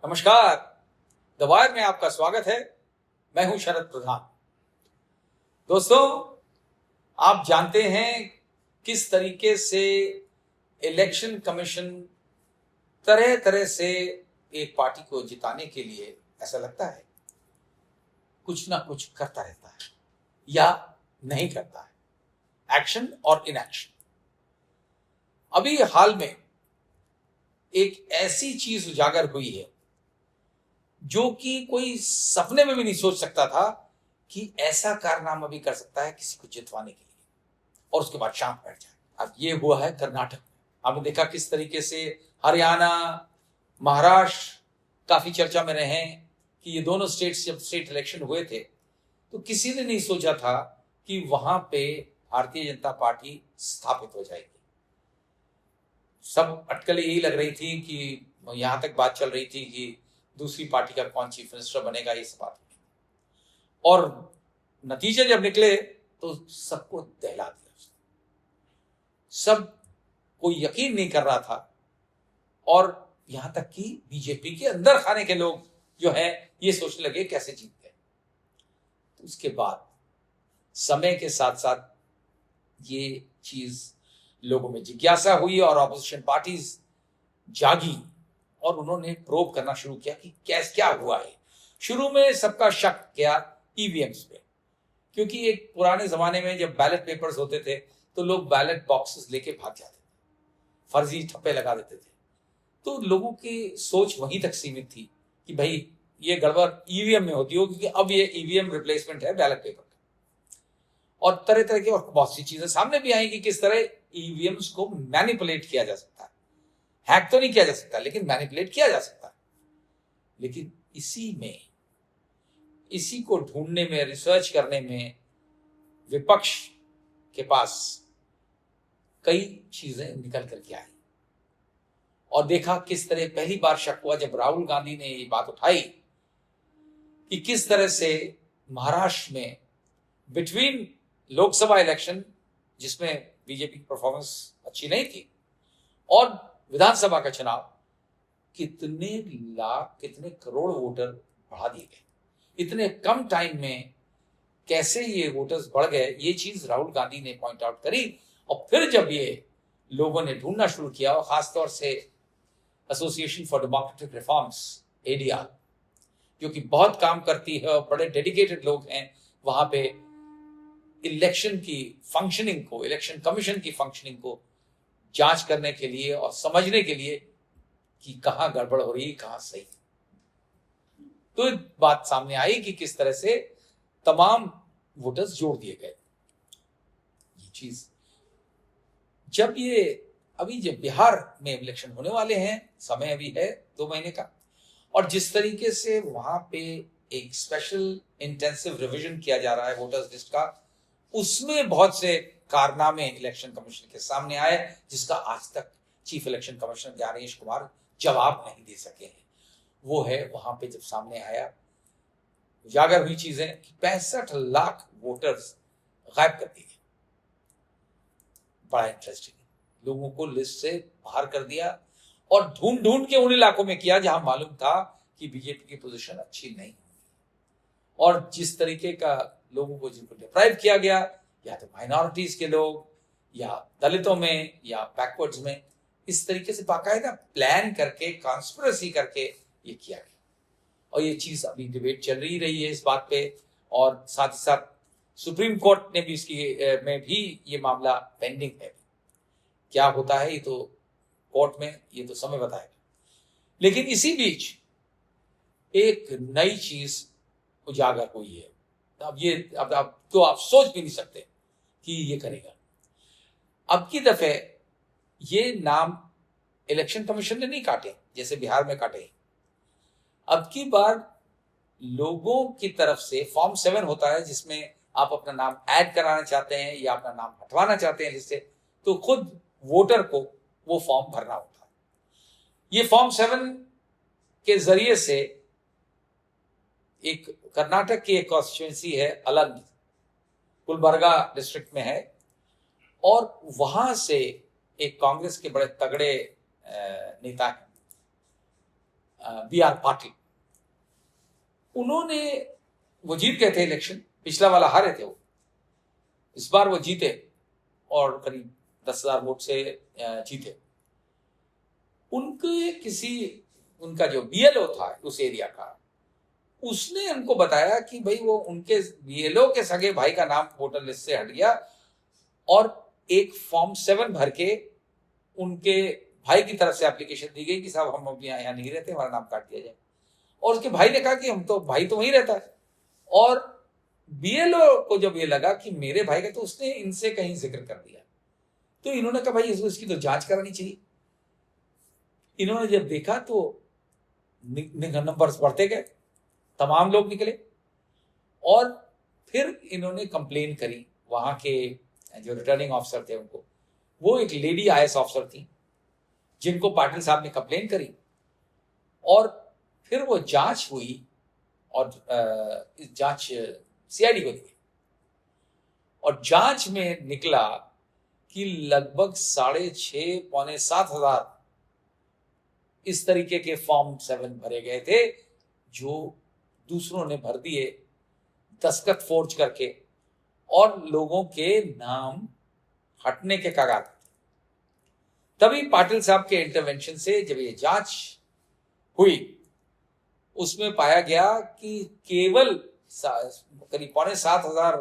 नमस्कार। The wire में आपका स्वागत है। मैं हूं शरद प्रधान। दोस्तों, आप जानते हैं किस तरीके से इलेक्शन कमीशन तरह तरह से एक पार्टी को जिताने के लिए ऐसा लगता है कुछ ना कुछ करता रहता है या नहीं करता है, एक्शन और इनएक्शन। अभी हाल में एक ऐसी चीज उजागर हुई है जो कि कोई सपने में भी नहीं सोच सकता था कि ऐसा कारनामा भी कर सकता है किसी को जितवाने के लिए और उसके बाद शांत बैठ जाए। अब ये हुआ है कर्नाटक में। आपने देखा किस तरीके से हरियाणा, महाराष्ट्र काफी चर्चा में रहे कि ये दोनों स्टेट्स जब स्टेट इलेक्शन हुए थे तो किसी ने नहीं सोचा था कि वहां पे भारतीय जनता पार्टी स्थापित हो जाएगी। सब अटकलें यही लग रही थी कि यहां तक बात चल रही थी कि दूसरी पार्टी का कौन चीफ मिनिस्टर बनेगा, ये सब बात। और नतीजे जब निकले तो सबको दहला दिया। सब कोई यकीन नहीं कर रहा था और यहां तक कि बीजेपी के अंदर खाने के लोग जो है ये सोचने लगे कैसे जीत गए। तो उसके बाद समय के साथ साथ ये चीज लोगों में जिज्ञासा हुई और ऑपोजिशन पार्टीज जागी और उन्होंने प्रोब करना शुरू किया कि क्या हुआ है। शुरू में सबका शक किया ईवीएम्स पे, क्योंकि एक पुराने जमाने में जब बैलेट पेपर्स होते थे तो लोग बैलेट बॉक्सेस लेके भाग जाते थे, फर्जी ठप्पे लगा देते थे। तो लोगों की सोच वहीं तक सीमित थी कि भाई ये गड़बड़ ईवीएम में होती हो, क्योंकि अब ये ईवीएम रिप्लेसमेंट है बैलेट पेपर का। और तरह तरह की और बहुत सी चीजें सामने भी आई कि किस तरह ईवीएम्स को मैनिपुलेट किया जा सकता है। हैक तो नहीं किया जा सकता लेकिन मैनिपुलेट किया जा सकता है। लेकिन इसी को ढूंढने में, रिसर्च करने में विपक्ष के पास कई चीजें निकल करके आई और देखा किस तरह पहली बार शक हुआ जब राहुल गांधी ने ये बात उठाई कि किस तरह से महाराष्ट्र में बिटवीन लोकसभा इलेक्शन, जिसमें बीजेपी की परफॉर्मेंस अच्छी नहीं थी, और विधानसभा का चुनाव कितने लाख, कितने करोड़ वोटर बढ़ा दिए गए। इतने कम टाइम में कैसे ये वोटर्स बढ़ गए, ये चीज राहुल गांधी ने पॉइंट आउट करी। और फिर जब ये लोगों ने ढूंढना शुरू किया, और खासतौर से association for democratic reforms, ADR, जो कि बहुत काम करती है और बड़े डेडिकेटेड लोग हैं वहां पे इलेक्शन की फंक्शनिंग को, इलेक्शन कमीशन की फंक्शनिंग को जांच करने के लिए और समझने के लिए कि कहां गड़बड़ हो रही है, कहां सही। तो बात सामने आई कि किस तरह से तमाम वोटर्स जोड़ दिए गए। ये चीज जब जब बिहार में इलेक्शन होने वाले हैं, समय अभी है 2 महीने का, और जिस तरीके से वहां पे एक स्पेशल इंटेंसिव रिवीजन किया जा रहा है वोटर्स लिस्ट का, उसमें बहुत से कारनामे इलेक्शन कमीशन के सामने आए जिसका आज तक chief election commissioner Gyanesh Kumar जवाब नहीं दे सके हैं। वो है वहां पे जब सामने आया, उजागर हुई चीजें कि 65 लाख वोटर्स गायब कर दिए। बड़ा इंटरेस्टिंग, लोगों को लिस्ट से बाहर कर दिया और ढूंढ ढूंढ के उन इलाकों में किया जहां मालूम था कि बीजेपी की पोजीशन अच्छी नहीं होगी। और जिस तरीके का लोगों को जिनको डिप्राइव किया गया, या तो माइनॉरिटीज के लोग, या दलितों में, या बैकवर्ड्स में, इस तरीके से बाकायदा प्लान करके, कॉन्स्पिरेसी करके ये किया गया। और ये चीज अभी डिबेट चल रही है इस बात पे, और साथ ही साथ सुप्रीम कोर्ट ने भी इसकी में भी ये मामला पेंडिंग है। क्या होता है ये तो कोर्ट में, ये तो समय बताएगा। लेकिन इसी बीच एक नई चीज उजागर हुई है। अब तो आप सोच भी नहीं सकते कि ये करेगा। अब की दफे ये नाम इलेक्शन कमीशन ने नहीं काटे जैसे बिहार में काटे। अब की बार लोगों की तरफ से फॉर्म 7 होता है जिसमें आप अपना नाम ऐड कराना चाहते हैं या अपना नाम हटवाना चाहते हैं जिससे, तो खुद वोटर को वो फॉर्म भरना होता है। ये फॉर्म 7 के जरिए से एक कर्नाटक की एक कॉन्स्टिट्यूएंसी है अलग, गुलबर्गा डिस्ट्रिक्ट में है, और वहां से एक कांग्रेस के बड़े तगड़े नेता हैं बी आर पाटिल, उन्होंने, वो जीत गए थे इलेक्शन, पिछला वाला हारे थे वो, इस बार वो जीते और करीब 10,000 वोट से जीते। उनके उनका जो बीएलओ था उस एरिया का, उसने उनको बताया कि भाई वो उनके बीएलओ के सगे भाई का नाम वोटर लिस्ट से हट गया और एक फॉर्म 7 भर के उनके भाई की तरफ से एप्लीकेशन दी गई कि साहब हम अभी यहाँ नहीं रहते, हमारा नाम काट दिया जाए। और उसके भाई ने कहा कि हम तो, भाई तो वहीं रहता है। और बीएलओ को जब ये लगा कि मेरे भाई का, तो उसने इनसे कहीं जिक्र कर दिया, तो इन्होंने कहा भाई इसकी तो जांच करानी चाहिए। इन्होंने जब देखा तो नंबर्स बढ़ते गए, तमाम लोग निकले, और फिर इन्होंने कंप्लेन करी वहां के जो रिटर्निंग ऑफिसर थे उनको। वो एक लेडी आईएएस ऑफिसर थी जिनको पाटिल साहब ने कंप्लेन करी, और फिर वो जांच हुई और इस जांच सीआईडी को दी, और जांच में निकला कि लगभग 6,500 पौने 7,000 इस तरीके के फॉर्म 7 भरे गए थे जो दूसरों ने भर दिए दस्तखत फोर्ज करके, और लोगों के नाम हटने के कगार पर। तभी पाटिल साहब के इंटरवेंशन से जब ये जांच हुई, उसमें पाया गया कि केवल करीब पौने 7,000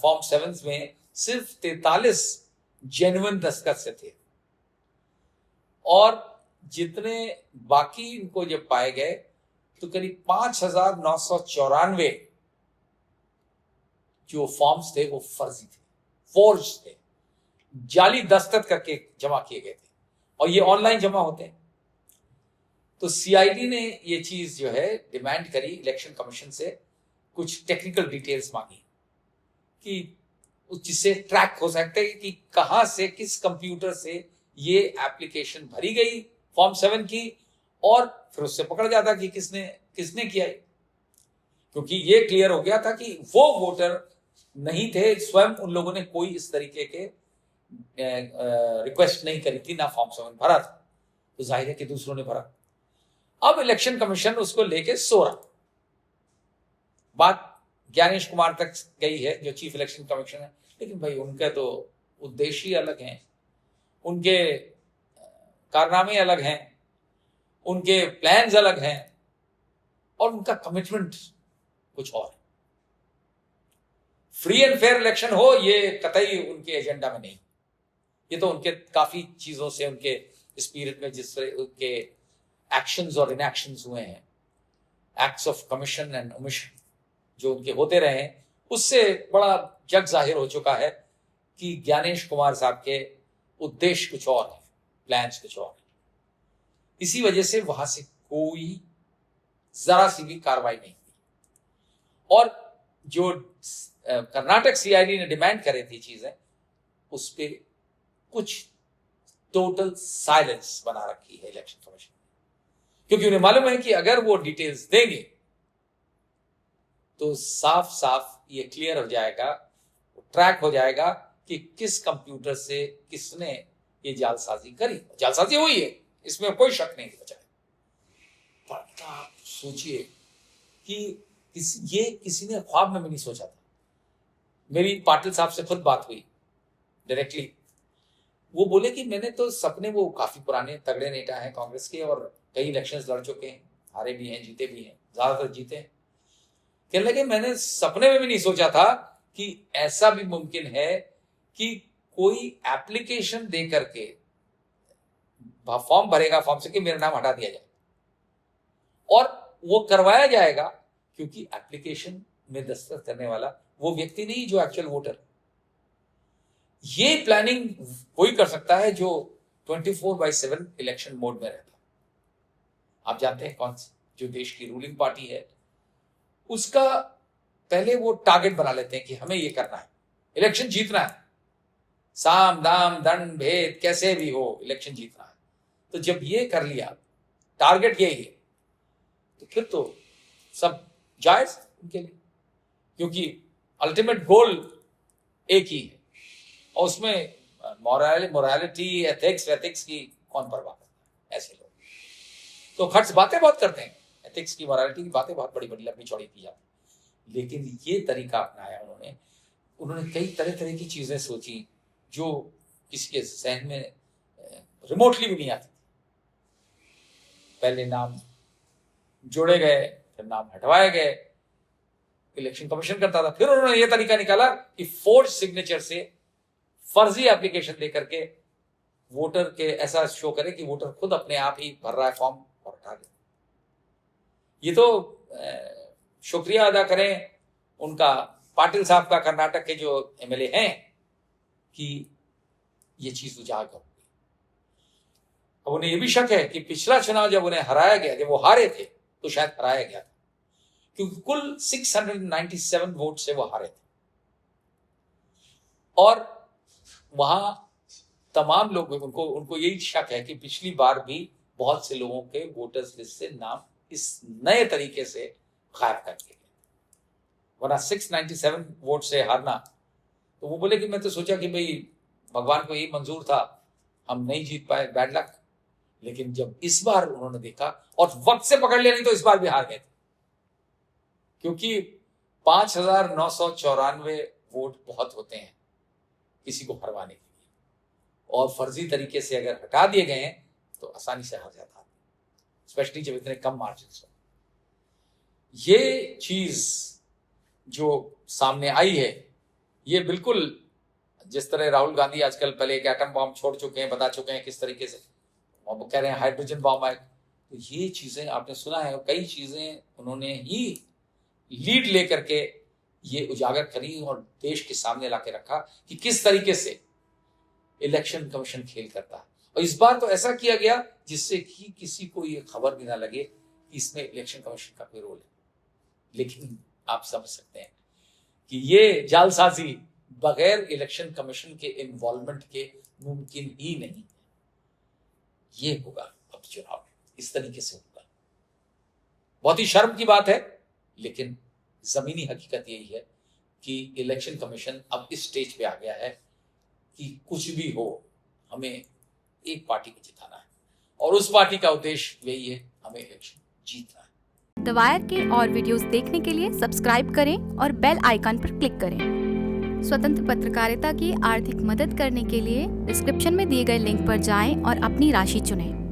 फॉर्म 7 में सिर्फ 43 जेन्युइन दस्तखत से थे, और जितने बाकी इनको जब पाए गए तो करीब 5,994 जो फॉर्म्स थे वो फर्जी थे, फोर्ज थे, जाली दस्तखत करके जमा किए गए थे, और ये ऑनलाइन जमा होते हैं। तो सीआईडी ने ये चीज जो है डिमांड करी इलेक्शन कमीशन से, कुछ टेक्निकल डिटेल्स मांगी कि जिससे ट्रैक हो सकता है कि कहां से, किस कंप्यूटर से ये एप्लीकेशन भरी गई फॉर्म 7 की, और फिर उससे पकड़ जाता कि किसने किया है। क्योंकि ये क्लियर हो गया था कि वो वोटर नहीं थे, स्वयं उन लोगों ने कोई इस तरीके के रिक्वेस्ट नहीं करी थी, ना फॉर्म 7 भरा था, तो जाहिर है कि दूसरों ने भरा। अब इलेक्शन कमीशन उसको लेके सो रहा। बात ज्ञानेश कुमार तक गई है जो चीफ इलेक्शन कमीशन है, लेकिन भाई उनका तो उद्देश्य ही अलग हैं, उनके कारनामे अलग हैं, उनके प्लान्स अलग हैं, और उनका कमिटमेंट कुछ और है। फ्री एंड फेयर इलेक्शन हो ये कतई उनके एजेंडा में नहीं। ये तो उनके काफी चीजों से, उनके स्पिरिट में जिस तरह उनके एक्शंस और इनएक्शंस हुए हैं, acts of commission and omission जो उनके होते रहे हैं, उससे बड़ा जग जाहिर हो चुका है कि ज्ञानेश कुमार साहब के उद्देश्य कुछ और है, प्लान्स कुछ और है। इसी वजह से वहां से कोई जरा सी भी कार्रवाई नहीं हुई, और जो कर्नाटक सीआईडी ने डिमांड करे थी चीजें, उस पर कुछ टोटल साइलेंस बना रखी है इलेक्शन कमीशन, क्योंकि उन्हें मालूम है कि अगर वो डिटेल्स देंगे तो साफ साफ ये क्लियर हो जाएगा, ट्रैक हो जाएगा कि किस कंप्यूटर से किसने ये जालसाजी करी। जालसाजी हुई है, इसमें कोई शक नहीं बचा है। पर आप सोचिए कि ये किसी ने ख्वाब में भी नहीं सोचा था। मेरी पाटिल साहब से खुद बात हुई डायरेक्टली, वो बोले कि मैंने तो सपने, वो काफी पुराने तगड़े नेता हैं कांग्रेस के और कई इलेक्शंस लड़ चुके हैं, हारे भी हैं, जीते भी हैं, ज्यादातर जीते हैं। कहने लगे मैंने सपने में भी नहीं सोचा था कि ऐसा भी मुमकिन है कि कोई एप्लीकेशन दे करके फॉर्म भरेगा, फॉर्म से कि मेरा नाम हटा दिया जाए, और वो करवाया जाएगा क्योंकि एप्लीकेशन में दस्तखत करने वाला वो व्यक्ति नहीं जो एक्चुअल वोटर। ये प्लानिंग कोई कर सकता है जो 24/7 इलेक्शन मोड में रहता। आप जानते हैं कौन सी, जो देश की रूलिंग पार्टी है, उसका पहले वो टारगेट बना लेते हैं कि हमें ये करना है, इलेक्शन जीतना है, साम दाम दंड भेद कैसे भी हो इलेक्शन जीतना है। तो जब ये कर लिया, टारगेट यही है, तो फिर तो सब जायज उनके लिए, क्योंकि अल्टीमेट गोल एक ही है, और उसमें मोरालिटी एथिक्स की कौन परवाह करता है। ऐसे लोग तो खर्च बातें बहुत करते हैं, एथिक्स की, मोरालिटी की बातें बहुत बड़ी बड़ी लंबी चौड़ी की जाती, लेकिन ये तरीका अपनाया उन्होंने कई तरह तरह की चीजें सोची जो किसी के जहन में रिमोटली भी नहीं आती। पहले नाम जोड़े गए, फिर नाम हटवाए गए, इलेक्शन कमीशन करता था, फिर उन्होंने ये तरीका निकाला कि फोर्ज सिग्नेचर से फर्जी एप्लीकेशन दे करके वोटर के ऐसा शो करे कि वोटर खुद अपने आप ही भर रहा है फॉर्म और हटा दे। ये तो शुक्रिया अदा करें उनका, पाटिल साहब का, कर्नाटक के जो एमएलए हैं, कि ये चीज उजागर हो गई। अब उन्हें यह भी शक है कि पिछला चुनाव जब उन्हें हराया गया, जब वो हारे थे तो शायद हराया गया था, क्योंकि कुल 697 वोट से वो हारे थे, और वहां तमाम लोग, उनको यही शक है कि पिछली बार भी बहुत से लोगों के वोटर्स लिस्ट से नाम इस नए तरीके से गायब कर दिए गए। वरना 697 वोट से हारना, तो वो बोले कि मैं तो सोचा कि भाई भगवान को यही मंजूर था, हम नहीं जीत पाए, बैड लक। लेकिन जब इस बार उन्होंने देखा, और वक्त से पकड़ लिया, नहीं तो इस बार भी हार गए थे, क्योंकि 5,994 वोट बहुत होते हैं किसी को हरवाने के लिए, और फर्जी तरीके से अगर हटा दिए गए हैं तो आसानी से हार जाता है, स्पेशली जब इतने कम मार्जिन हो। ये चीज जो सामने आई है, ये बिल्कुल जिस तरह राहुल गांधी आजकल पहले एक एटम बॉम्ब छोड़ चुके हैं, बता चुके हैं किस तरीके से, वो कह रहे हैं हाइड्रोजन बॉम्ब आए, तो ये चीजें आपने सुना है, कई चीजें उन्होंने ही लीड लेकर के ये उजागर करी और देश के सामने लाके रखा कि किस तरीके से इलेक्शन कमीशन खेल करता है। और इस बार तो ऐसा किया गया जिससे कि किसी को ये खबर भी ना लगे कि इसमें इलेक्शन कमीशन का कोई रोल है। लेकिन आप समझ सकते हैं कि ये जालसाजी बगैर इलेक्शन कमीशन के इन्वॉल्वमेंट के मुमकिन ही नहीं है। ये होगा अब चुनाव, इस तरीके से होगा। बहुत ही शर्म की बात है, लेकिन जमीनी हकीकत यही है कि इलेक्शन कमीशन अब इस स्टेज पे आ गया है कि कुछ भी हो, हमें एक पार्टी को जिताना है, और उस पार्टी का उद्देश्य यही है, हमें इलेक्शन जीतना है। द वायर के और वीडियोस देखने के लिए सब्सक्राइब करें और बेल आइकन पर क्लिक करें। स्वतंत्र पत्रकारिता की आर्थिक मदद करने के लिए डिस्क्रिप्शन में दिए गए लिंक पर जाएं और अपनी राशि चुनें।